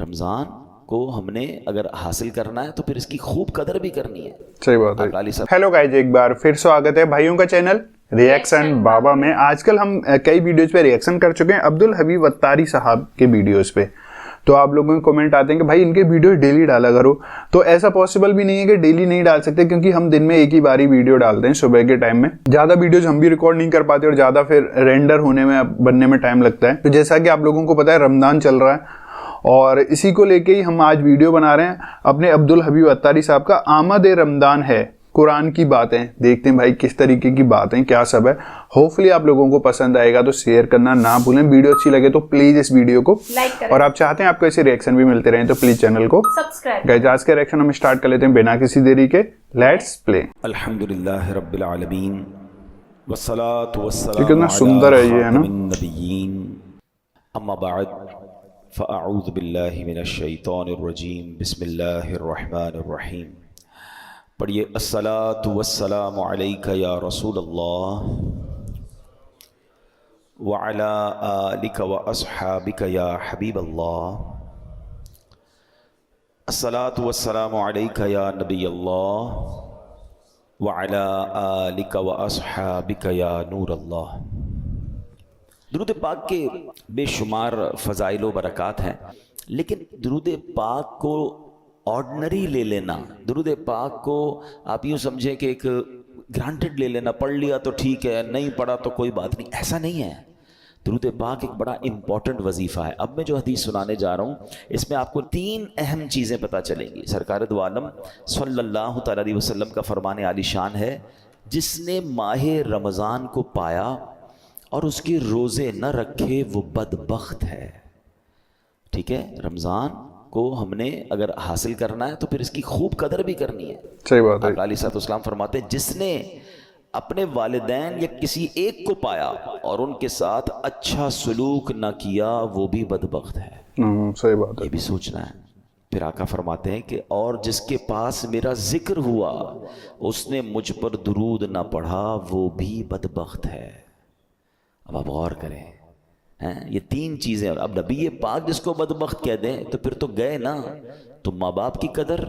رمضان کو ہم نے اگر حاصل کرنا ہے تو پھر اس کی خوب قدر بھی کرنی ہے. صحیح بات ہے. ہیلو گائز، ایک بار پھر سواگت ہے بھائیوں کا چینل ریئیکشن بابا میں. آج کل ہم کئی ویڈیوز پہ ریئیکشن کر چکے ہیں عبدالحبیب اتاری صاحب کے ویڈیوز پہ. تو آپ لوگوں کے کومنٹ آتے ہیں کہ بھائی ان کے ویڈیو ڈیلی ڈالا کرو. تو ایسا پاسبل بھی نہیں ہے کہ ڈیلی نہیں ڈال سکتے، کیونکہ ہم دن میں ایک ہی باری ویڈیو ڈالتے ہیں صبح کے ٹائم میں. زیادہ ویڈیوز ہم بھی ریکارڈ نہیں کر پاتے اور زیادہ پھر رینڈر ہونے میں بننے میں ٹائم لگتا ہے. تو جیسا کہ آپ لوگوں کو پتا ہے رمضان چل رہا ہے اور اسی کو لے کے ہی ہم آج ویڈیو بنا رہے ہیں اپنے عبدالحبیب اتاری صاحب کا. آمد رمضان ہے، قرآن کی باتیں. دیکھتے ہیں بھائی کس طریقے کی باتیں کیا سب ہے. ہوپفلی آپ لوگوں کو پسند آئے گا تو شیئر کرنا نہ بھولیں. ویڈیو اچھی لگے تو پلیز اس ویڈیو کو لائک کریں، اور آپ چاہتے ہیں آپ کو ایسے ریئیکشن بھی ملتے رہیں تو پلیز چینل کو سبسکرائب. گائز آج کے ریئیکشن ہم اسٹارٹ کر لیتے ہیں بنا کسی دیری کے. لیٹس پلے. الحمدللہ رب العالمین والصلاة والسلام کتنا سندر ہے یہ، ہے نا؟ النبیین. اما بعد فاعوذ باللہ من الشیطان الرجیم. بسم اللہ الرحمن الرحیم. پڑھیے الصلاة والسلام علیک یا رسول اللہ وعلی آلک واصحابک یا حبیب اللہ. الصلاة والسلام علیک یا نبی اللہ وعلی آلک واصحابک یا نور اللہ. درود پاک کے بے شمار فضائل و برکات ہیں، لیکن درود پاک کو آرڈنری لے لینا، درود پاک کو آپ یوں سمجھیں کہ ایک گرانٹڈ لے لینا، پڑھ لیا تو ٹھیک ہے، نہیں پڑھا تو کوئی بات نہیں، ایسا نہیں ہے. درود پاک ایک بڑا امپورٹنٹ وظیفہ ہے. اب میں جو حدیث سنانے جا رہا ہوں اس میں آپ کو 3 اہم چیزیں پتہ چلیں گی. سرکار دو عالم صلی اللہ تعالی علیہ وسلم کا فرمان عالی شان ہے، جس نے ماہ رمضان کو پایا اور اس کے روزے نہ رکھے وہ بدبخت ہے. ٹھیک ہے، رمضان کو ہم نے اگر حاصل کرنا ہے تو پھر اس کی خوب قدر بھی کرنی ہے. صحیح بات ہے. آقا علیہ الصلوۃ والسلام فرماتے ہیں جس نے اپنے والدین یا کسی ایک کو پایا اور ان کے ساتھ اچھا سلوک نہ کیا وہ بھی بدبخت ہے. صحیح بات ہے. یہ بھی سوچنا ہے. پھر آقا فرماتے ہیں کہ اور جس کے پاس میرا ذکر ہوا اس نے مجھ پر درود نہ پڑھا وہ بھی بدبخت ہے. اب آپ غور کریں، یہ 3 چیزیں. اب نبی پاک جس کو بدبخت کہہ دیں تو پھر تو گئے نا. تو ماں باپ کی قدر،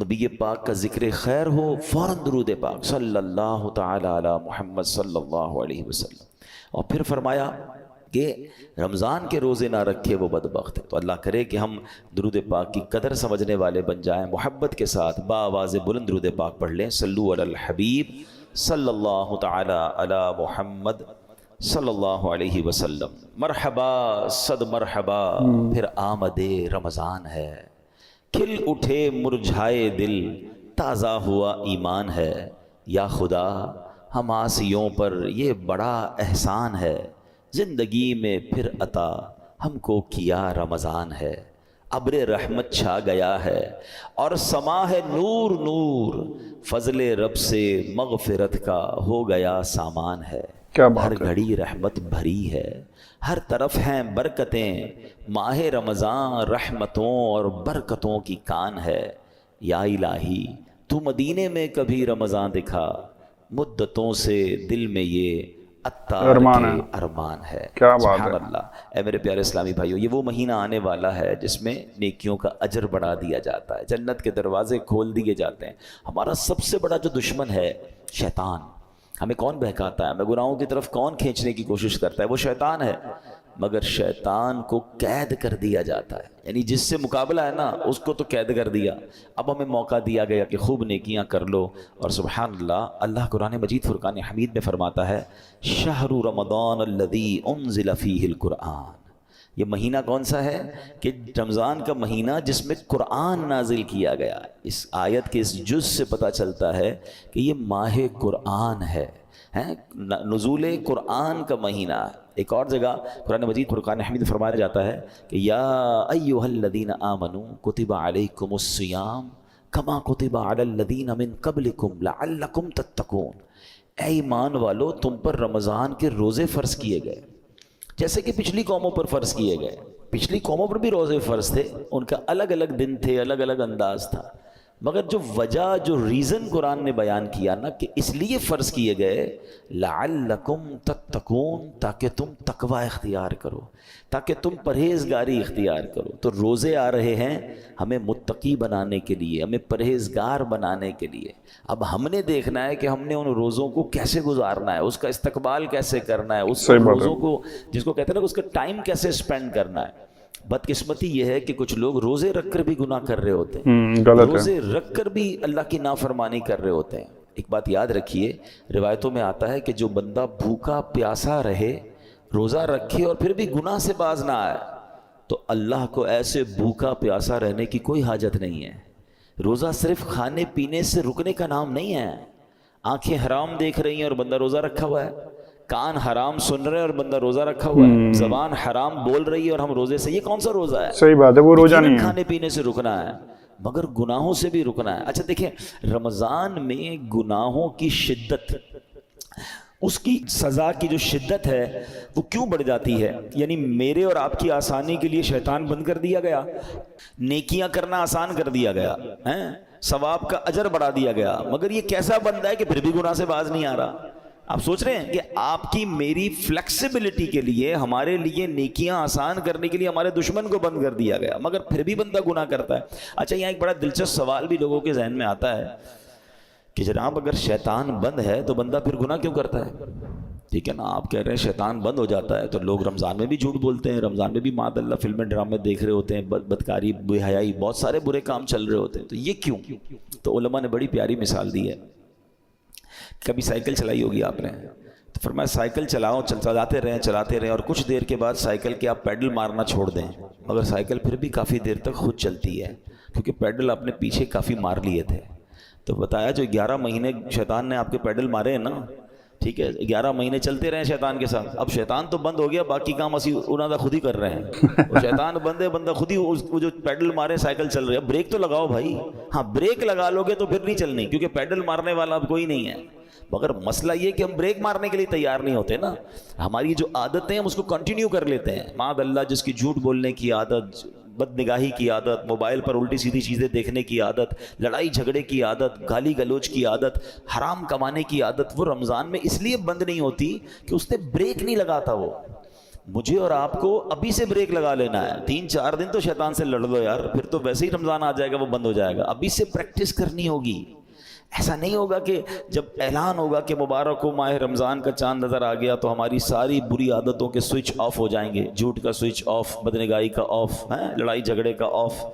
نبی پاک کا ذکر خیر ہو، فوراً درود پاک صلی اللہ تعالی علی محمد صلی اللہ علیہ وسلم. اور پھر فرمایا کہ رمضان کے روزے نہ رکھے وہ بدبخت ہے. تو اللہ کرے کہ ہم درود پاک کی قدر سمجھنے والے بن جائیں. محبت کے ساتھ بآواز بلند درود پاک پڑھ لیں. صلو علی الحبیب صلی اللہ تعالی علی محمد صلی اللہ علیہ وسلم. مرحبا صد مرحبا، پھر آمد رمضان ہے. کھل اٹھے مرجھائے دل، تازہ ہوا ایمان ہے. یا خدا ہم آسیوں پر یہ بڑا احسان ہے، زندگی میں پھر عطا ہم کو کیا رمضان ہے. ابر رحمت چھا گیا ہے اور سما ہے نور نور، فضل رب سے مغفرت کا ہو گیا سامان ہے. ہر گھڑی رحمت بھری ہے، ہر طرف ہیں برکتیں، ماہ رمضان رحمتوں اور برکتوں کی کان ہے. یا الہی تو مدینے میں کبھی رمضان دکھا، مدتوں سے دل میں یہ ارمان ہے. سبحان اللہ. اے میرے پیارے اسلامی بھائیو، یہ وہ مہینہ آنے والا ہے جس میں نیکیوں کا اجر بڑھا دیا جاتا ہے، جنت کے دروازے کھول دیے جاتے ہیں. ہمارا سب سے بڑا جو دشمن ہے شیطان. ہمیں کون بہکاتا ہے، ہمیں گناہوں کی طرف کون کھینچنے کی کوشش کرتا ہے؟ وہ شیطان ہے. مگر شیطان کو قید کر دیا جاتا ہے، یعنی جس سے مقابلہ ہے نا اس کو تو قید کر دیا. اب ہمیں موقع دیا گیا کہ خوب نیکیاں کر لو. اور سبحان اللہ، اللہ قرآن مجید فرقان حمید میں فرماتا ہے شہر رمضان الذی انزل فیہ القرآن. یہ مہینہ کون سا ہے؟ کہ رمضان کا مہینہ جس میں قرآن نازل کیا گیا. اس آیت کے اس جز سے پتہ چلتا ہے کہ یہ ماہ قرآن ہے، نزول قرآن کا مہینہ. ایک اور جگہ قرآن مجید فرقان حمید فرمایا جاتا ہے کہ یا ایھا الذین آمنوا کتب علیکم الصیام کما کتب علی الذین من قبلکم لعلکم تتقون. اے ایمان والو، تم پر رمضان کے روزے فرض کیے گئے جیسے کہ پچھلی قوموں پر فرض کیے گئے. پچھلی قوموں پر بھی روزے فرض تھے، ان کا الگ الگ دن تھے، الگ الگ انداز تھا، مگر جو وجہ جو ریزن قرآن نے بیان کیا نا کہ اس لیے فرض کیے گئے لعلکم تتقون، تاکہ تم تقوی اختیار کرو، تاکہ تم پرہیزگاری اختیار کرو۔ تو روزے آ رہے ہیں ہمیں متقی بنانے کے لیے، ہمیں پرہیزگار بنانے کے لیے۔ اب ہم نے دیکھنا ہے کہ ہم نے ان روزوں کو کیسے گزارنا ہے، اس کا استقبال کیسے کرنا ہے، اس روزوں کو جس کو کہتے ہیں نا اس کا ٹائم کیسے اسپینڈ کرنا ہے۔ بدقسمتی یہ ہے کہ کچھ لوگ روزے رکھ کر بھی گناہ کر رہے ہوتے ہیں، روزے رکھ کر بھی اللہ کی نافرمانی کر رہے ہوتے ہیں۔ ایک بات یاد رکھیے، روایتوں میں آتا ہے کہ جو بندہ بھوکا پیاسا رہے، روزہ رکھے اور پھر بھی گناہ سے باز نہ آئے، تو اللہ کو ایسے بھوکا پیاسا رہنے کی کوئی حاجت نہیں ہے۔ روزہ صرف کھانے پینے سے رکنے کا نام نہیں ہے۔ آنکھیں حرام دیکھ رہی ہیں اور بندہ روزہ رکھا ہوا ہے، کان حرام سن رہے ہیں اور بندہ روزہ رکھا ہوا ہے، زبان حرام بول رہی ہے اور ہم روزے سے، یہ کون سا روزہ ہے؟ صحیح بات ہے، وہ روزہ نہیں ہے۔ کھانے پینے سے رکنا ہے مگر گناہوں سے بھی رکنا ہے۔ اچھا دیکھیں، رمضان میں گناہوں کی شدت، اس کی سزا کی جو شدت ہے وہ کیوں بڑھ جاتی ہے؟ یعنی میرے اور آپ کی آسانی کے لیے شیطان بند کر دیا گیا، نیکیاں کرنا آسان کر دیا گیا، ثواب کا اجر بڑھا دیا گیا، مگر یہ کیسا بندہ ہے کہ پھر بھی گناہ سے باز نہیں آ رہا؟ آپ سوچ رہے ہیں کہ آپ کی میری فلیکسیبلٹی کے لیے، ہمارے لیے نیکیاں آسان کرنے کے لیے ہمارے دشمن کو بند کر دیا گیا، مگر پھر بھی بندہ گناہ کرتا ہے۔ اچھا یہاں ایک بڑا دلچسپ سوال بھی لوگوں کے ذہن میں آتا ہے کہ جناب اگر شیطان بند ہے تو بندہ پھر گناہ کیوں کرتا ہے؟ ٹھیک ہے نا، آپ کہہ رہے ہیں شیطان بند ہو جاتا ہے تو لوگ رمضان میں بھی جھوٹ بولتے ہیں، رمضان میں بھی معاذ اللہ فلمیں ڈرامے دیکھ رہے ہوتے ہیں، بدکاری، بے حیائی، بہت سارے برے کام چل رہے ہوتے ہیں، تو یہ کیوں؟ تو علماء نے بڑی پیاری مثال دی ہے۔ کبھی سائیکل چلائی ہوگی آپ نے، تو فرمایا سائیکل چلاؤ، چلاتے رہیں اور کچھ دیر کے بعد سائیکل کے آپ پیڈل مارنا چھوڑ دیں، مگر سائیکل پھر بھی کافی دیر تک خود چلتی ہے، کیونکہ پیڈل آپ نے پیچھے کافی مار لیے تھے۔ تو بتایا جو 11 مہینے شیطان نے آپ کے پیڈل مارے ہیں نا، ٹھیک ہے، 11 مہینے چلتے رہے شیطان کے ساتھ، اب شیطان تو بند ہو گیا، باقی کام اسی انہوں نے خود ہی کر رہے ہیں، وہ شیطان بند ہے، بندہ خود ہی وہ جو پیڈل مارے سائیکل چل رہی ہے، بریک تو لگاؤ بھائی، ہاں بریک لگا لو گے تو پھر نہیں چلنی، کیونکہ پیڈل مارنے والا اب کوئی نہیں ہے۔ مگر مسئلہ یہ کہ ہم بریک مارنے کے لیے تیار نہیں ہوتے نا، ہماری جو عادتیں ہم اس کو کنٹینیو کر لیتے ہیں۔ معاذ اللہ جس کی جھوٹ بولنے کی عادت، بد نگاہی کی عادت، موبائل پر الٹی سیدھی چیزیں دیکھنے کی عادت، لڑائی جھگڑے کی عادت، گالی گلوچ کی عادت، حرام کمانے کی عادت، وہ رمضان میں اس لیے بند نہیں ہوتی کہ اس نے بریک نہیں لگاتا۔ وہ مجھے اور آپ کو ابھی سے بریک لگا لینا ہے، 3-4 دن تو شیطان سے لڑ لو یار، پھر تو ویسے ہی رمضان آ جائے گا، وہ بند ہو جائے گا۔ ابھی سے پریکٹس کرنی ہوگی۔ ایسا نہیں ہوگا کہ جب اعلان ہوگا کہ مبارک ہو ماہ رمضان کا چاند نظر آ گیا تو ہماری ساری بری عادتوں کے سوئچ آف ہو جائیں گے، جھوٹ کا سوئچ آف، بدنگاہی کا آف، لڑائی جھگڑے کا آف،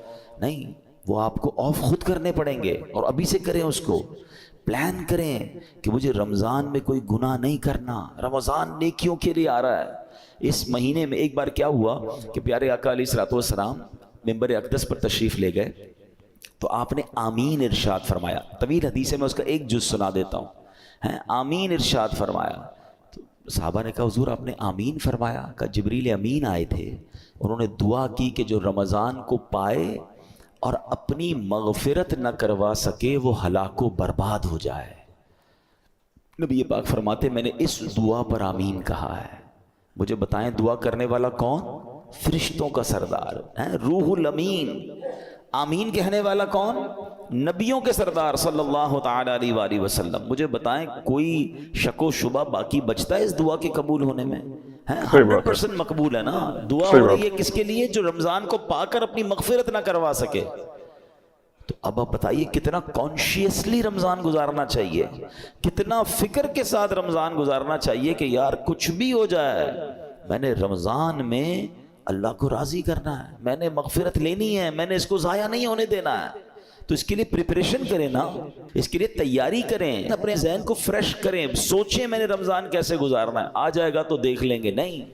نہیں، وہ آپ کو آف خود کرنے پڑیں گے، اور ابھی سے کریں، اس کو پلان کریں کہ مجھے رمضان میں کوئی گناہ نہیں کرنا، رمضان نیکیوں کے لیے آ رہا ہے۔ اس مہینے میں ایک بار کیا ہوا کہ پیارے آقا علیہ الصلوۃ والسلام منبر اقدس پر تشریف لے گئے، تو آپ نے آمین ارشاد فرمایا۔ طویل حدیث ہے، میں اس کا ایک جز سنا دیتا ہوں۔ آمین ارشاد فرمایا، تو صحابہ نے کہا حضور آپ نے آمین فرمایا؟ کہا جبریل امین آئے تھے، انہوں نے دعا کی کہ جو رمضان کو پائے اور اپنی مغفرت نہ کروا سکے وہ ہلاک و برباد ہو جائے۔ نبی پاک فرماتے میں نے اس دعا پر آمین کہا ہے۔ مجھے بتائیں دعا کرنے والا کون؟ فرشتوں کا سردار روح الامین۔ آمین کہنے والا کون؟ نبیوں کے سردار صلی اللہ تعالی علیہ وآلہ وسلم۔ مجھے بتائیں کوئی شک و شبہ باقی بچتا ہے اس دعا کے قبول ہونے میں؟ 100% مقبول ہے نا۔ دعا ہو رہی ہے کس کے لیے؟ جو رمضان کو پا کر اپنی مغفرت نہ کروا سکے۔ تو اب آپ بتائیے کتنا کانشیسلی رمضان گزارنا چاہیے، کتنا فکر کے ساتھ رمضان گزارنا چاہیے کہ یار کچھ بھی ہو جائے میں نے رمضان میں اللہ کو راضی کرنا ہے، میں نے مغفرت لینی ہے، میں نے اس کو ضائع نہیں ہونے دینا ہے۔ تو اس کے لیے پریپریشن کریں نا، اس کے لیے تیاری کریں، اپنے ذہن کو فریش کریں، سوچیں میں نے رمضان کیسے گزارنا ہے، آ جائے گا تو دیکھ لیں گے۔ نہیں،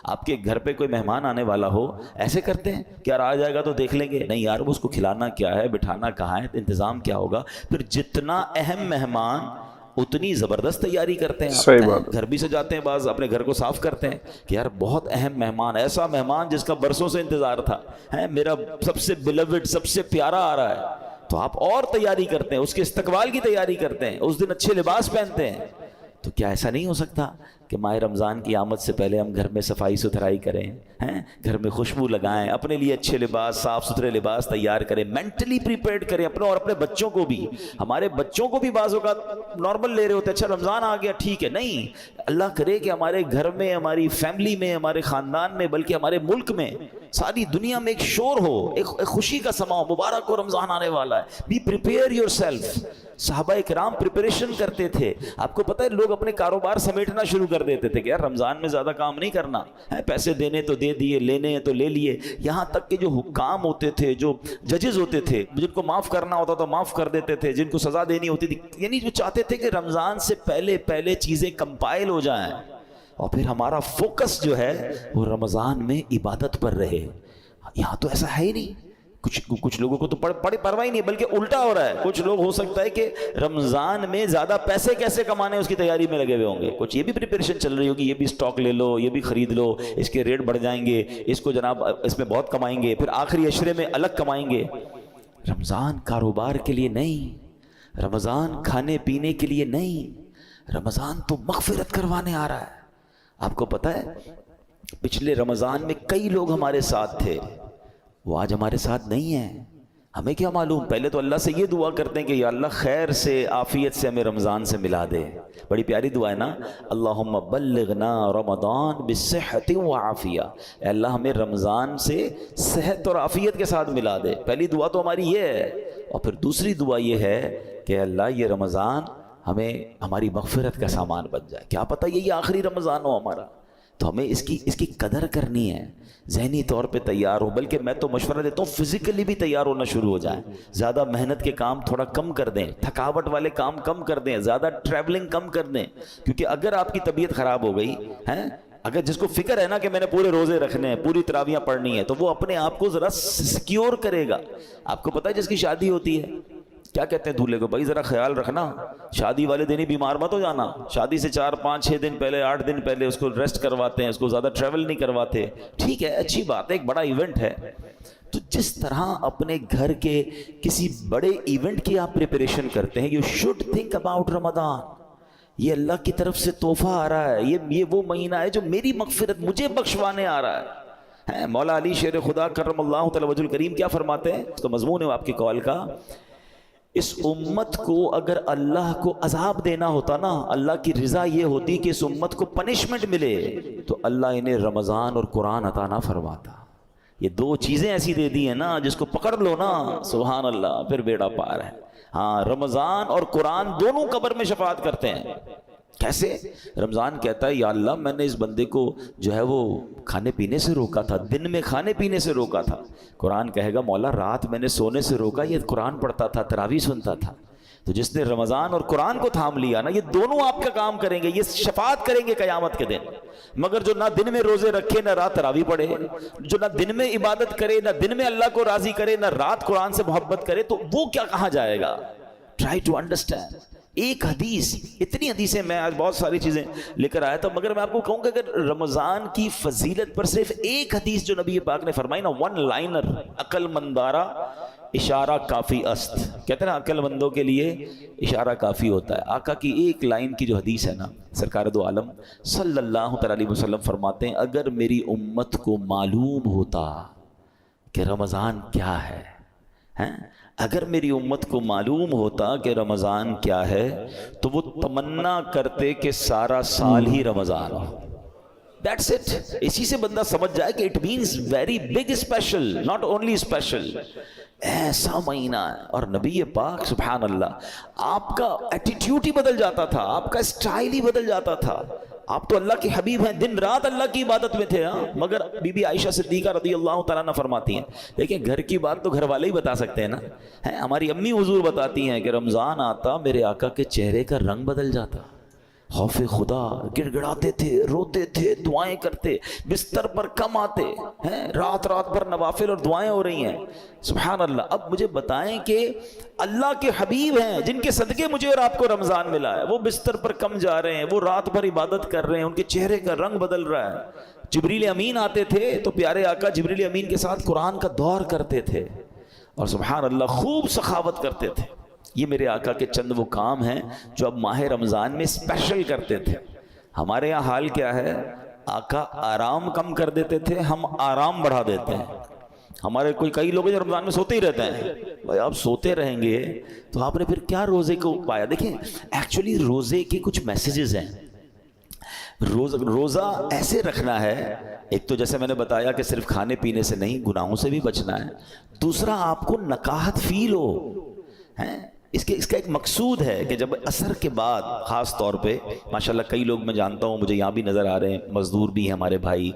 آپ کے گھر پہ کوئی مہمان آنے والا ہو، ایسے کرتے ہیں کہ یار آ جائے گا تو دیکھ لیں گے؟ نہیں یار، اس کو کھلانا کیا ہے، بٹھانا کہاں ہے، انتظام کیا ہوگا۔ پھر جتنا اہم مہمان اتنی زبردست تیاری کرتے ہیں۔ صحیح بات، گھر بھی سجاتے ہیں، بعض اپنے گھر کو صاف کرتے ہیں کہ یار بہت اہم مہمان، ایسا مہمان جس کا برسوں سے انتظار تھا، میرا سب سے بیلوڈ، سب سے پیارا آ رہا ہے، تو آپ اور تیاری کرتے ہیں، اس کے استقبال کی تیاری کرتے ہیں، اس دن اچھے لباس پہنتے ہیں تو کیا ایسا نہیں ہو سکتا کہ ماہ رمضان کی آمد سے پہلے ہم گھر میں صفائی ستھرائی کریں, گھر میں خوشبو لگائیں, اپنے لیے اچھے لباس, صاف ستھرے لباس تیار کریں, مینٹلی پریپیئرڈ کریں اپنے اور اپنے بچوں کو بھی. ہمارے بچوں کو بھی بعض اوقات نارمل لے رہے ہوتے, اچھا رمضان آ گیا ٹھیک ہے, نہیں, اللہ کرے کہ ہمارے گھر میں, ہماری فیملی میں, ہمارے خاندان میں, بلکہ ہمارے ملک میں, ساری دنیا میں ایک شور ہو, ایک خوشی کا سما ہو, مبارک ہو رمضان آنے والا ہے. Be prepare yourself. صحابہ کرام پریپریشن کرتے تھے. آپ کو پتہ ہے لوگ اپنے کاروبار سمیٹنا شروع کر دیتے تھے کہ یار رمضان میں زیادہ کام نہیں کرنا ہے, پیسے دینے تو دے دیے, لینے ہیں تو لے لیے. یہاں تک کہ جو حکام ہوتے تھے, جو ججز ہوتے تھے, جن کو معاف کرنا ہوتا تو معاف کر دیتے تھے, جن کو سزا دینی ہوتی تھی, یعنی جو چاہتے تھے کہ رمضان سے پہلے چیزیں کمپائل ہو جائیں اور پھر ہمارا فوکس جو ہے وہ رمضان میں عبادت پر رہے. یہاں تو ایسا ہے ہی نہیں. کچھ لوگوں کو تو پڑے پرواہ ہی نہیں, بلکہ الٹا ہو رہا ہے. کچھ لوگ ہو سکتا ہے کہ رمضان میں زیادہ پیسے کیسے کمانے اس کی تیاری میں لگے ہوئے ہوں گے. کچھ یہ بھی پریپریشن چل رہی ہوگی, یہ بھی سٹاک لے لو, یہ بھی خرید لو, اس کے ریٹ بڑھ جائیں گے, اس کو جناب اس میں بہت کمائیں گے, پھر آخری عشرے میں الگ کمائیں گے. رمضان کاروبار کے لیے نہیں, رمضان کھانے پینے کے لیے نہیں, رمضان تو مغفرت کروانے آ رہا ہے. آپ کو پتہ ہے پچھلے رمضان میں کئی لوگ ہمارے ساتھ تھے, وہ آج ہمارے ساتھ نہیں ہیں. ہمیں کیا معلوم, پہلے تو اللہ سے یہ دعا کرتے ہیں کہ یا اللہ خیر سے عافیت سے ہمیں رمضان سے ملا دے. بڑی پیاری دعا ہے نا, اللہم بلغنا رمضان بالصحت وعافیہ, اے اللہ ہمیں رمضان سے صحت اور عافیت کے ساتھ ملا دے. پہلی دعا تو ہماری یہ ہے. اور پھر دوسری دعا یہ ہے کہ اللہ یہ رمضان ہمیں ہماری مغفرت کا سامان بن جائے. کیا پتہ یہ آخری رمضان ہو ہمارا, تو ہمیں اس کی قدر کرنی ہے, ذہنی طور پہ تیار ہو. بلکہ میں تو مشورہ دیتا ہوں فزیکلی بھی تیار ہونا شروع ہو جائیں. زیادہ محنت کے کام تھوڑا کم کر دیں, تھکاوٹ والے کام کم کر دیں, زیادہ ٹریولنگ کم کر دیں. کیونکہ اگر آپ کی طبیعت خراب ہو گئی ہے, اگر جس کو فکر ہے نا کہ میں نے پورے روزے رکھنے ہیں, پوری تراویحیں پڑھنی ہے, تو وہ اپنے آپ کو ذرا سیکیور کرے گا. آپ کو پتہ ہے جس کی شادی ہوتی ہے کیا کہتے ہیں دولہے کو, بھائی ذرا خیال رکھنا, شادی والے دن ہی بیمار مت ہو جانا. شادی سے 4 5 6 دن پہلے, 8 دن پہلے اس کو ریسٹ کرواتے ہیں, اس کو زیادہ ٹریول نہیں کرواتے. ٹھیک ہے, اچھی بات ہے, ایک بڑا ایونٹ ہے. تو جس طرح اپنے گھر کے کسی بڑے ایونٹ کی آپ پریپریشن کرتے ہیں, یو شوڈ تھنک اباؤٹ رمضان. یہ اللہ کی طرف سے تحفہ آ رہا ہے, یہ وہ مہینہ ہے جو میری مغفرت مجھے بخشوانے آ رہا ہے. مولا علی شیر خدا کرم اللہ تعالی وجہ الکریم کیا فرماتے ہیں, اس کا مضمون ہے آپ کی کال کا, اس امت کو اگر اللہ کو عذاب دینا ہوتا نا, اللہ کی رضا یہ ہوتی کہ اس امت کو پنشمنٹ ملے, تو اللہ انہیں رمضان اور قرآن عطا نہ فرماتا. یہ 2 چیزیں ایسی دے دی ہیں نا, جس کو پکڑ لو نا سبحان اللہ, پھر بیڑا پار ہے. ہاں, رمضان اور قرآن دونوں قبر میں شفاعت کرتے ہیں. کیسے؟ رمضان کہتا ہے یا اللہ میں نے اس بندے کو جو ہے وہ کھانے پینے سے روکا تھا, دن میں کھانے پینے سے روکا تھا. قرآن کہے گا مولا رات میں نے سونے سے روکا, یہ قرآن پڑھتا تھا, تراویح سنتا تھا. تو جس نے رمضان اور قرآن کو تھام لیا نا, یہ دونوں آپ کا کام کریں گے, یہ شفاعت کریں گے قیامت کے دن. مگر جو نہ دن میں روزے رکھے نہ رات تراویح پڑھے, جو نہ دن میں عبادت کرے نہ دن میں اللہ کو راضی کرے نہ رات قرآن سے محبت کرے, تو وہ کیا کہاں جائے گا؟ Try to understand. ایک حدیث, اتنی حدیثیں میں آج بہت ساری چیزیں لے کر آیا تھا, مگر میں آپ کو کہوں کہ اگر رمضان کی فضیلت پر صرف ایک حدیث جو نبی پاک نے فرمائی نا, 1 لائنر, عقل مندارا اشارہ کافی است. کہتے ہیں نا عقل مندوں کے لیے اشارہ کافی ہوتا ہے. آقا کی ایک لائن کی جو حدیث ہے نا, سرکار دو عالم صلی اللہ علیہ وسلم فرماتے ہیں اگر میری امت کو معلوم ہوتا کہ رمضان کیا ہے, اگر میری امت کو معلوم ہوتا کہ رمضان کیا ہے, تو وہ تمنا کرتے کہ سارا سال ہی رمضان ہو. That's it. اسی سے بندہ سمجھ جائے کہ it means very big special, not only special. ایسا مہینہ ہے. اور نبی پاک سبحان اللہ, آپ کا ایٹیٹیوڈ ہی بدل جاتا تھا, آپ کا اسٹائل ہی بدل جاتا تھا. آپ تو اللہ کے حبیب ہیں, دن رات اللہ کی عبادت میں تھے. مگر بی بی عائشہ صدیقہ رضی اللہ تعالیٰ عنہ فرماتی ہیں, دیکھیں گھر کی بات تو گھر والے ہی بتا سکتے ہیں نا. ہماری امی حضور بتاتی ہیں کہ رمضان آتا میرے آقا کے چہرے کا رنگ بدل جاتا, خوف خدا, گڑ گڑاتے تھے, روتے تھے, دعائیں کرتے, بستر پر کم آتے ہیں, رات رات بھر نوافل اور دعائیں ہو رہی ہیں. سبحان اللہ. اب مجھے بتائیں کہ اللہ کے حبیب ہیں جن کے صدقے مجھے اور آپ کو رمضان ملا ہے, وہ بستر پر کم جا رہے ہیں, وہ رات بھر عبادت کر رہے ہیں, ان کے چہرے کا رنگ بدل رہا ہے. جبریل امین آتے تھے تو پیارے آقا جبریل امین کے ساتھ قرآن کا دور کرتے تھے, اور سبحان اللہ خوب سخاوت کرتے تھے. یہ میرے آقا کے چند وہ کام ہیں جو اب ماہ رمضان میں اسپیشل کرتے تھے. ہمارے یہاں حال کیا ہے, آقا آرام کم کر دیتے تھے, ہم آرام بڑھا دیتے ہیں. ہمارے کئی لوگ جو رمضان میں سوتے ہی رہتے ہیں. بھائی آپ سوتے رہیں گے تو آپ نے پھر کیا روزے کو پایا؟ دیکھیں ایکچولی روزے کے کچھ میسیجز ہیں. روزہ ایسے رکھنا ہے, ایک تو جیسے میں نے بتایا کہ صرف کھانے پینے سے نہیں, گناہوں سے بھی بچنا ہے. دوسرا آپ کو نکاہت فیل ہو, اس کا ایک مقصود ہے کہ جب عصر کے بعد, خاص طور پہ ماشاءاللہ کئی لوگ میں جانتا ہوں, مجھے یہاں بھی نظر آ رہے ہیں, مزدور بھی ہیں ہمارے بھائی,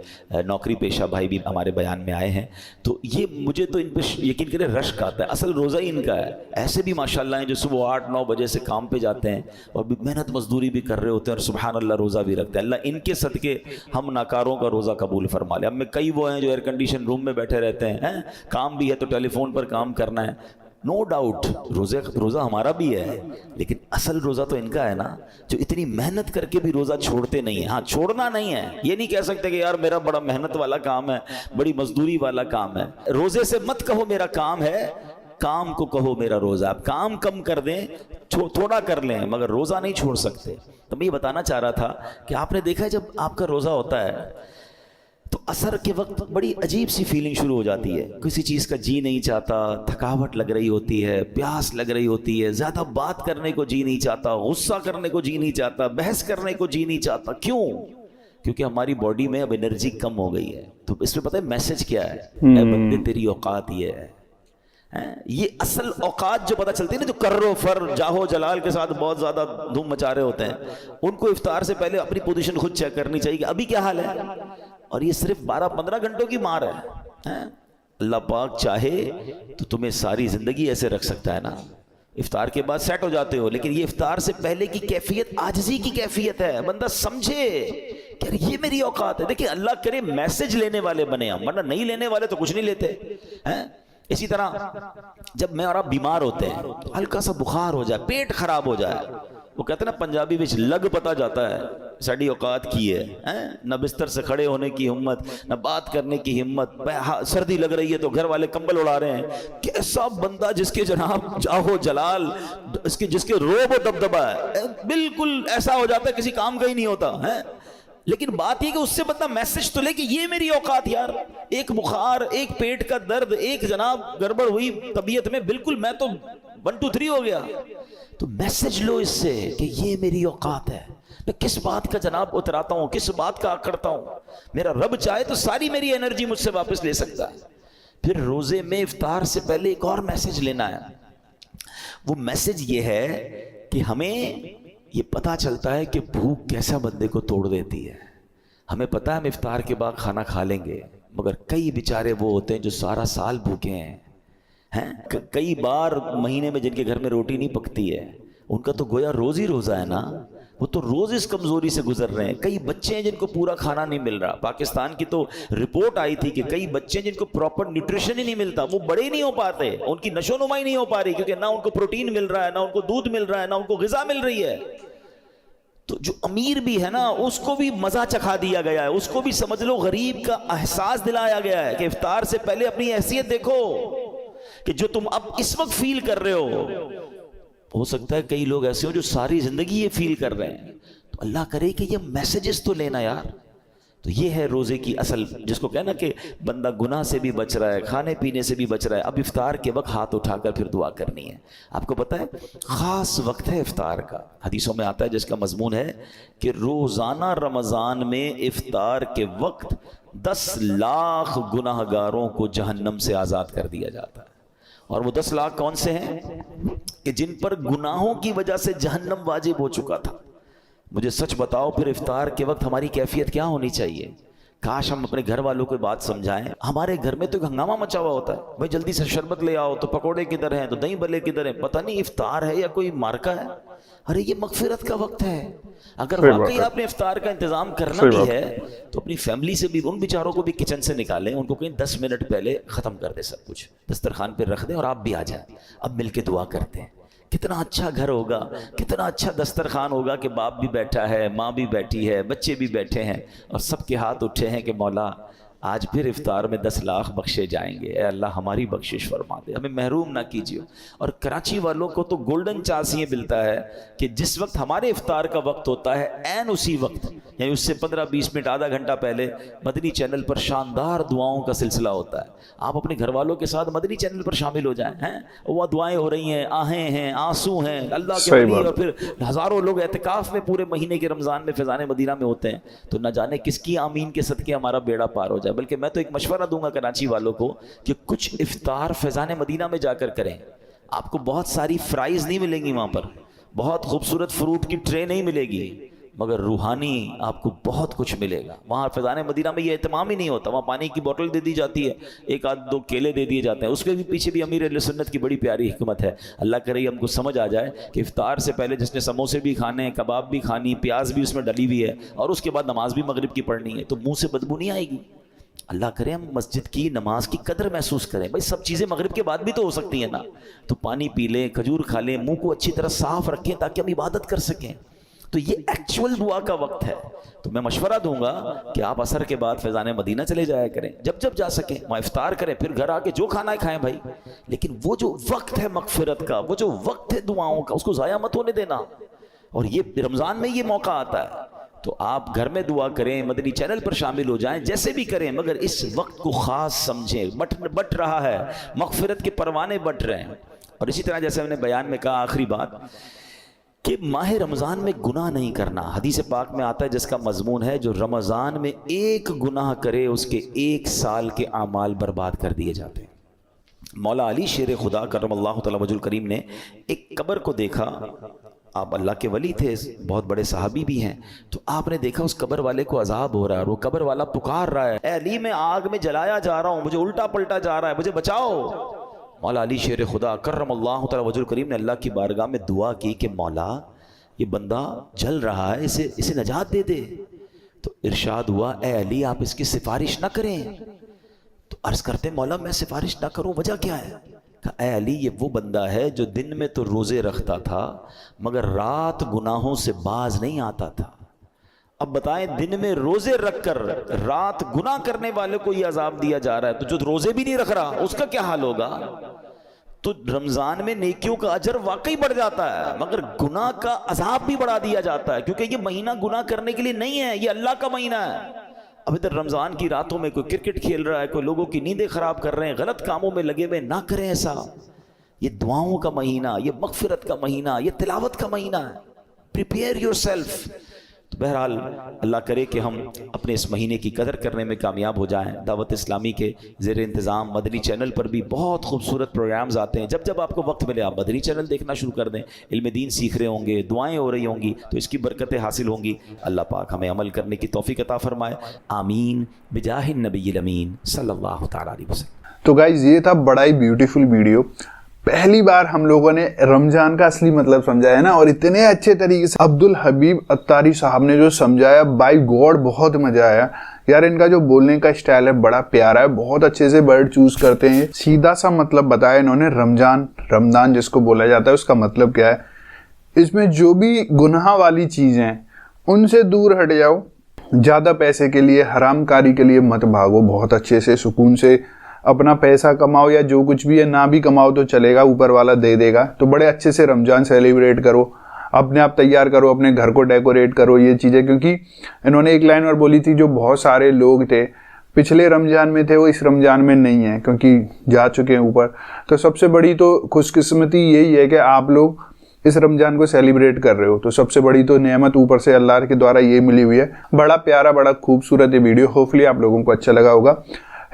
نوکری پیشہ بھائی بھی ہمارے بیان میں آئے ہیں, تو یہ مجھے تو ان پہ یقین کرے رشک آتا ہے. اصل روزہ ہی ان کا ہے. ایسے بھی ماشاءاللہ ہیں جو صبح 8-9 بجے سے کام پہ جاتے ہیں اور محنت مزدوری بھی کر رہے ہوتے ہیں اور سبحان اللہ روزہ بھی رکھتے ہیں. اللہ ان کے صدقے ہم ناکاروں کا روزہ قبول فرما لے. ہم میں کئی وہ ہیں جو ایئر کنڈیشن روم میں بیٹھے رہتے ہیں, کام بھی ہے تو ٹیلی فون پر کام کرنا ہے. نو ڈاؤٹ روزہ ہمارا بھی ہے, لیکن اصل روزہ تو ان کا ہے نا, جو اتنی محنت کر کے بھی روزہ چھوڑتے نہیں ہیں. ہاں چھوڑنا نہیں ہے, یہ نہیں کہہ سکتے کہ یار میرا بڑا محنت والا کام ہے, بڑی مزدوری والا کام ہے. روزے سے مت کہو میرا کام ہے, کام کو کہو میرا روزہ. آپ کام کم کر دیں, تھوڑا کر لیں, مگر روزہ نہیں چھوڑ سکتے. تو میں یہ بتانا چاہ رہا تھا کہ آپ نے دیکھا ہے جب آپ کا روزہ ہوتا ہے تو عصر کے وقت بڑی عجیب سی فیلنگ شروع ہو جاتی ہے. کسی چیز کا جی نہیں چاہتا, تھکاوٹ لگ رہی ہوتی ہے, پیاس لگ رہی ہوتی ہے, زیادہ بات کرنے کو جی نہیں چاہتا, غصہ کرنے کو جی نہیں چاہتا, بحث کرنے کو جی نہیں چاہتا. کیوں؟ کیونکہ ہماری باڈی میں اب انرجی کم ہو گئی ہے. تو اس میں پتہ ہے میسج کیا ہے؟ اے بندے تیری اوقات یہ ہے. یہ اصل اوقات جو پتہ چلتی ہے نا, جو کرو فر جاہو جلال کے ساتھ بہت زیادہ دھوم مچا رہے ہوتے ہیں, ان کو افطار سے پہلے اپنی پوزیشن خود چیک کرنی چاہیے کہ ابھی کیا حال ہے. اور یہ صرف 12-15 گھنٹوں کی مار ہے. اللہ پاک چاہے تو تمہیں ساری زندگی ایسے رکھ سکتا ہے نا. افطار کے بعد سیٹ ہو جاتے ہو, لیکن یہ افطار سے پہلے کی کیفیت عاجزی کی کیفیت ہے. بندہ سمجھے کہ یہ میری اوقات ہے. دیکھیں اللہ کرے میسج لینے والے بنے ہم, ورنہ نہیں لینے والے تو کچھ نہیں لیتے. اسی طرح جب میں اور آپ بیمار ہوتے ہیں, ہلکا سا بخار ہو جائے, پیٹ خراب ہو جائے, وہ کہتے ہیں نا پنجابی وچ لگ پتا جاتا ہے ساڑی اوقات کی ہے. نہ بستر سے کھڑے ہونے کی ہمت, نہ بات کرنے کی ہمت, سردی لگ رہی ہے تو گھر والے کمبل اڑا رہے ہیں. کیسا بندہ جس کے جناب جاہو جلال, جس کے روب و دبدبا ہے, بالکل ایسا ہو جاتا ہے کسی کام کا ہی نہیں ہوتا ہے. لیکن بات یہ کہ اس سے بندہ میسج تو لے کہ یہ میری اوقات یار. ایک بخار, ایک پیٹ کا درد, ایک جناب گڑبڑ ہوئی طبیعت میں, بالکل میں تو 1 2 3 ہو گیا. تو میسج لو اس سے کہ یہ میری اوقات ہے. میں کس بات کا جناب اتراتا ہوں, کس بات کا کرتا ہوں. میرا رب چاہے تو ساری میری انرجی مجھ سے واپس لے سکتا ہے. پھر روزے میں افطار سے پہلے ایک اور میسج لینا ہے. وہ میسج یہ ہے کہ ہمیں یہ پتا چلتا ہے کہ بھوک کیسا بندے کو توڑ دیتی ہے. ہمیں پتا ہے ہم افطار کے بعد کھانا کھا لیں گے, مگر کئی بیچارے وہ ہوتے ہیں جو سارا سال بھوکے ہیں. کئی بار مہینے میں جن کے گھر میں روٹی نہیں پکتی ہے, ان کا تو گویا روز ہی روزہ ہے نا, وہ تو روز اس کمزوری سے گزر رہے ہیں. کئی بچے ہیں جن کو پورا کھانا نہیں مل رہا. پاکستان کی تو رپورٹ آئی تھی کہ کئی بچے جن کو پراپر نیوٹریشن ہی نہیں ملتا, وہ بڑے ہی نہیں ہو پاتے, ان کی نشو نما ہی نہیں ہو پا رہی, کیونکہ نہ ان کو پروٹین مل رہا ہے, نہ ان کو دودھ مل رہا ہے, نہ ان کو غذا مل رہی ہے. تو جو امیر بھی ہے نا, اس کو بھی مزہ چکھا دیا گیا ہے, اس کو بھی سمجھ لو غریب کا احساس دلایا گیا ہے کہ افطار سے پہلے اپنی حیثیت دیکھو کہ جو تم اب اس وقت فیل کر رہے ہو سکتا ہے کئی لوگ ایسے ہوں جو ساری زندگی یہ فیل کر رہے ہیں. تو اللہ کرے کہ یہ میسیجز تو لینا یار. تو یہ ہے روزے کی اصل, جس کو کہنا کہ بندہ گناہ سے بھی بچ رہا ہے, کھانے پینے سے بھی بچ رہا ہے. اب افطار کے وقت ہاتھ اٹھا کر پھر دعا کرنی ہے. آپ کو پتہ ہے خاص وقت ہے افطار کا, حدیثوں میں آتا ہے جس کا مضمون ہے کہ روزانہ رمضان میں افطار کے وقت 10 لاکھ گناہ گاروں کو جہنم سے آزاد کر دیا جاتا ہے. اور وہ 10 لاکھ کون سے ہیں کہ جن پر گناہوں کی وجہ سے جہنم واجب ہو چکا تھا. مجھے سچ بتاؤ پھر افطار کے وقت ہماری کیفیت کیا ہونی چاہیے؟ کاش ہم اپنے گھر والوں کو بات سمجھائیں. ہمارے گھر میں تو ہنگامہ مچا ہوا ہوتا ہے, بھائی جلدی سے شربت لے آؤ, تو پکوڑے کدھر ہیں, تو دہی بلے کدھر ہیں, پتہ نہیں افطار ہے یا کوئی مارکا ہے. ارے یہ مغفرت کا وقت ہے. اگر واقعی آپ نے افطار کا انتظام کرنا بھی ہے تو اپنی فیملی سے بھی, ان بیچاروں کو بھی کچن سے نکالیں, ان کو کہیں 10 منٹ پہلے ختم کر دے, سب کچھ دسترخوان پہ رکھ دیں اور آپ بھی آ جائیں. اب مل کے دعا کرتے ہیں. کتنا اچھا گھر ہوگا, کتنا اچھا دسترخوان ہوگا کہ باپ بھی بیٹھا ہے, ماں بھی بیٹھی ہے, بچے بھی بیٹھے ہیں, اور سب کے ہاتھ اٹھے ہیں کہ مولا آج پھر افطار میں 10 لاکھ بخشے جائیں گے. اے اللہ ہماری بخشش فرما دے, ہمیں محروم نہ کیجیے. اور کراچی والوں کو تو گولڈن چانس یہ ملتا ہے کہ جس وقت ہمارے افطار کا وقت ہوتا ہے عین اسی وقت, یعنی اس سے 15-20 منٹ آدھا گھنٹہ پہلے مدنی چینل پر شاندار دعاؤں کا سلسلہ ہوتا ہے. آپ اپنے گھر والوں کے ساتھ مدنی چینل پر شامل ہو جائیں. ہیں وہ دعائیں ہو رہی ہیں, آہیں ہیں, آنسو ہیں, اللہ کے ولی, اور پھر ہزاروں لوگ اعتکاف میں پورے مہینے کے رمضان میں فیضان مدینہ میں ہوتے ہیں. تو نہ جانے کس کی آمین کے صدقے ہمارا بیڑا پار ہو جائے. بلکہ میں تو ایک مشورہ دوں گا کراچی والوں کو کہ کچھ افطار فیضان مدینہ میں جا کر کریں. آپ کو بہت ساری فرائز نہیں ملیں گی وہاں پر, بہت خوبصورت فروٹ کی ٹرے نہیں ملے گی, مگر روحانی آپ کو بہت کچھ ملے گا. وہاں فیضان مدینہ میں یہ اہتمام ہی نہیں ہوتا. وہاں پانی کی بوتل دے دی جاتی ہے, 1-2 کیلے دے دیے جاتے ہیں. اس کے بھی پیچھے بھی امیر اہل سنت کی بڑی پیاری حکمت ہے. اللہ کرے ہم کو سمجھ آ جائے کہ افطار سے پہلے جس نے سموسے بھی کھانے, کباب بھی کھانی, پیاز بھی اس میں ڈلی ہوئی ہے, اور اس کے بعد نماز بھی مغرب کی پڑھنی ہے, تو منہ سے بدبو نہیں آئے گی. اللہ کرے ہم مسجد کی نماز کی قدر محسوس کریں. بھائی سب چیزیں مغرب کے بعد بھی تو ہو سکتی ہیں نا, تو پانی پی لیں, کھجور کھا لیں, منہ کو اچھی طرح صاف رکھیں تاکہ ہم عبادت کر سکیں. تو یہ ایکچول دعا کا وقت ہے. تو میں مشورہ دوں گا کہ آپ عصر کے بعد فیضان مدینہ چلے جایا کریں, جب جا سکیں وہاں افطار کریں, پھر گھر آ کے جو کھانا ہے کھائیں بھائی. لیکن وہ جو وقت ہے مغفرت کا, وہ جو وقت ہے دعاؤں کا, اس کو ضائع مت ہونے دینا. اور یہ رمضان میں یہ موقع آتا ہے, تو آپ گھر میں دعا کریں, مدنی چینل پر شامل ہو جائیں, جیسے بھی کریں, مگر اس وقت کو خاص سمجھیں. بٹ رہا ہے, مغفرت کے پروانے بٹ رہے ہیں. اور اسی طرح جیسے میں نے بیان میں کہا آخری بات کہ ماہ رمضان میں گناہ نہیں کرنا. حدیث پاک میں آتا ہے جس کا مضمون ہے جو رمضان میں ایک گناہ کرے اس کے 1 سال کے اعمال برباد کر دیے جاتے ہیں. مولا علی شیر خدا کرم اللہ تعالی وجہ الکریم نے ایک قبر کو دیکھا. آپ اللہ کے ولی تھے, بہت بڑے صحابی بھی ہیں, تو آپ نے دیکھا اس قبر والے کو عذاب ہو رہا ہے, اور وہ قبر والا پکار رہا ہے, اے علی میں آگ میں جلایا جا رہا ہوں, مجھے الٹا پلٹا جا رہا ہے, مجھے بچاؤ. مولا علی شیر خدا کرم اللہ تعالی وجہ الکریم نے اللہ کی بارگاہ میں دعا کی کہ مولا یہ بندہ جل رہا ہے, اسے نجات دے دے. تو ارشاد ہوا اے علی آپ اس کی سفارش نہ کریں. تو عرض کرتے مولا میں سفارش نہ کروں, وجہ کیا ہے؟ کہا اے علی یہ وہ بندہ ہے جو دن میں تو روزے رکھتا تھا مگر رات گناہوں سے باز نہیں آتا تھا. اب بتائیں دن میں روزے رکھ کر رات گناہ کرنے والے کو یہ عذاب دیا جا رہا ہے, تو جو روزے بھی نہیں رکھ رہا اس کا کیا حال ہوگا؟ تو رمضان میں نیکیوں کا اجر واقعی بڑھ جاتا ہے, مگر گناہ کا عذاب بھی بڑھا دیا جاتا ہے, کیونکہ یہ مہینہ گناہ کرنے کے لیے نہیں ہے, یہ اللہ کا مہینہ ہے. اب ادھر رمضان کی راتوں میں کوئی کرکٹ کھیل رہا ہے, کوئی لوگوں کی نیندیں خراب کر رہے ہیں, غلط کاموں میں لگے ہوئے, نہ کریں ایسا. یہ دعاؤں کا مہینہ, یہ مغفرت کا مہینہ, یہ تلاوت کا مہینہ ہے. Prepare your self. تو بہرحال اللہ کرے کہ ہم اپنے اس مہینے کی قدر کرنے میں کامیاب ہو جائیں. دعوت اسلامی کے زیر انتظام مدنی چینل پر بھی بہت خوبصورت پروگرامز آتے ہیں. جب آپ کو وقت ملے آپ مدنی چینل دیکھنا شروع کر دیں. علم دین سیکھ رہے ہوں گے, دعائیں ہو رہی ہوں گی, تو اس کی برکتیں حاصل ہوں گی. اللہ پاک ہمیں عمل کرنے کی توفیق عطا فرمائے. آمین بجاہ النبی الامین صلی اللہ تعالی علیہ وسلم. تو گائز یہ تھا بڑا ہی بیوٹیفل ویڈیو. پہلی بار ہم لوگوں نے رمضان کا اصلی مطلب سمجھایا نا, اور اتنے اچھے طریقے سے عبدالحبیب اتاری صاحب نے جو سمجھایا, بائی گاڈ بہت مزہ آیا یار. ان کا جو بولنے کا اسٹائل ہے بڑا پیارا ہے, بہت اچھے سے ورڈ چوز کرتے ہیں. سیدھا سا مطلب بتایا انہوں نے. رمضان جس کو بولا جاتا ہے اس کا مطلب کیا ہے. اس میں جو بھی گناہ والی چیزیں ہیں ان سے دور ہٹ جاؤ. زیادہ پیسے کے لیے, حرام کاری کے لیے مت بھاگو. بہت اچھے سے سکون سے اپنا پیسہ کماؤ, یا جو کچھ بھی ہے نہ بھی کماؤ تو چلے گا, اوپر والا دے دے گا. تو بڑے اچھے سے رمضان سیلیبریٹ کرو, اپنے آپ تیار کرو, اپنے گھر کو ڈیکوریٹ کرو, یہ چیزیں. کیونکہ انہوں نے ایک لائن اور بولی تھی, جو بہت سارے لوگ تھے پچھلے رمضان میں تھے وہ اس رمضان میں نہیں ہیں کیونکہ جا چکے ہیں اوپر. تو سب سے بڑی تو خوش قسمتی یہی ہے کہ آپ لوگ اس رمضان کو سیلیبریٹ کر رہے ہو. تو سب سے بڑی تو نعمت اوپر سے اللہ کے دوارا یہ ملی ہوئی ہے. بڑا پیارا, بڑا خوبصورت یہ ویڈیو. ہوپفلی آپ لوگوں کو اچھا لگا ہوگا.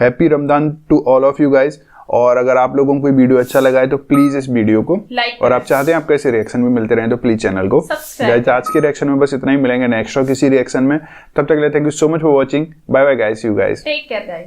Happy Ramzan to all of you guys. اور اگر آپ لوگوں کو کوئی ویڈیو اچھا لگا ہے تو پلیز اس ویڈیو کو لائک, اور آپ چاہتے ہیں آپ کیسے ریئیکشن بھی ملتے رہیں تو پلیز چینل کو گائز. آج کے ریئیکشن میں بس اتنا ہی, ملیں گے نیکسٹ اور کسی ریئیکشن میں. تب تک کے لیے thank you so much for watching. Bye bye guys. You guys take care guys.